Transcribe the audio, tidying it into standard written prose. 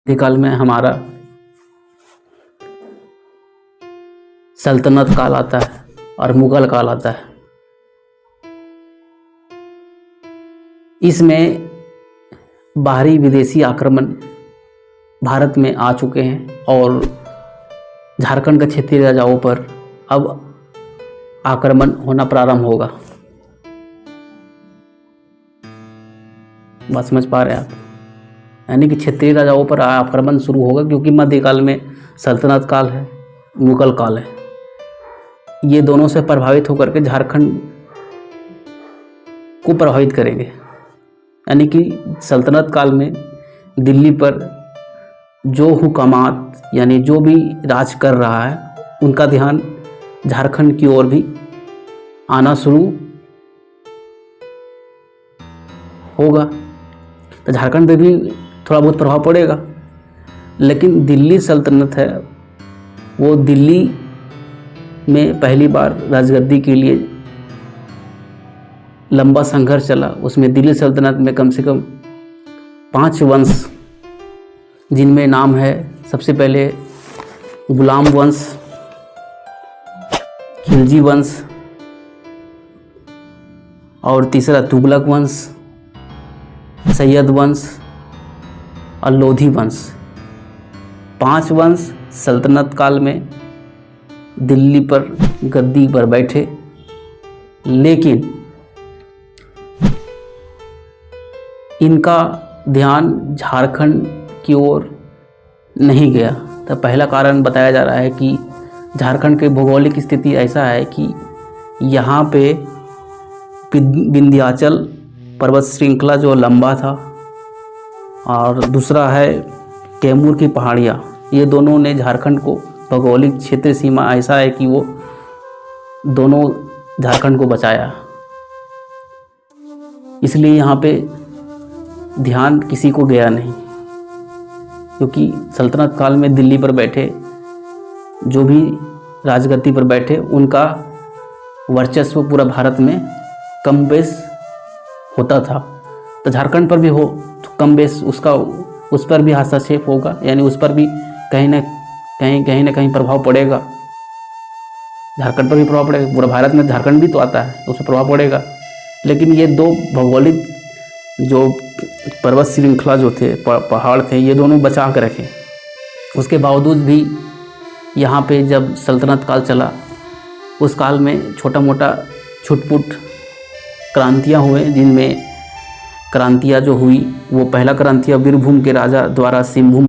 मध्यकाल में हमारा सल्तनत काल आता है और मुगल काल आता है। इसमें बाहरी विदेशी आक्रमण भारत में आ चुके हैं और झारखंड के क्षेत्रीय राजाओं पर अब आक्रमण होना प्रारंभ होगा। बात समझ पा रहे हैं आप? यानी कि क्षेत्रीय राजाओं पर आक्रमण शुरू होगा, क्योंकि मध्यकाल में सल्तनत काल है, मुगल काल है। ये दोनों से प्रभावित होकर के झारखंड को प्रभावित करेंगे। यानी कि सल्तनत काल में दिल्ली पर जो हुकामात यानी जो भी राज कर रहा है, उनका ध्यान झारखंड की ओर भी आना शुरू होगा। तो झारखंड पे भी थोड़ा बहुत प्रभाव पड़ेगा। लेकिन दिल्ली सल्तनत है, वो दिल्ली में पहली बार राजगद्दी के लिए लंबा संघर्ष चला। उसमें दिल्ली सल्तनत में कम से कम 5 वंश, जिनमें नाम है सबसे पहले गुलाम वंश, खिलजी वंश, और तीसरा तुगलक वंश, सैयद वंश और लोधी वंश। 5 वंश सल्तनत काल में दिल्ली पर गद्दी पर बैठे, लेकिन इनका ध्यान झारखंड की ओर नहीं गया। तो पहला कारण बताया जा रहा है कि झारखंड की भौगोलिक स्थिति ऐसा है कि यहाँ पे विंध्याचल पर्वत श्रृंखला जो लंबा था, और दूसरा है कैमूर की पहाड़ियाँ। ये दोनों ने झारखंड को भौगोलिक क्षेत्र सीमा ऐसा है कि वो दोनों झारखंड को बचाया। इसलिए यहाँ पे ध्यान किसी को गया नहीं, क्योंकि सल्तनत काल में दिल्ली पर बैठे जो भी राजगद्दी पर बैठे, उनका वर्चस्व पूरा भारत में कम बेश होता था। तो झारखंड पर भी हो तो कम बेश उस पर भी हस्तक्षेप होगा, यानी उस पर भी कहीं ना कहीं प्रभाव पड़ेगा। झारखंड पर भी प्रभाव पड़ेगा, पूरा भारत में झारखंड भी तो आता है, तो उस पर प्रभाव पड़ेगा। लेकिन ये दो भौगोलिक जो पर्वत श्रृंखला जो थे, पहाड़ थे, ये दोनों बचा कर रखे। उसके बावजूद भी यहाँ पे जब सल्तनत काल चला, उस काल में छोटा मोटा छुटपुट क्रांतियाँ हुए, जिनमें क्रांतियाँ जो हुई वो पहला क्रांतियाँ वीरभूम के राजा द्वारा सिंहभूम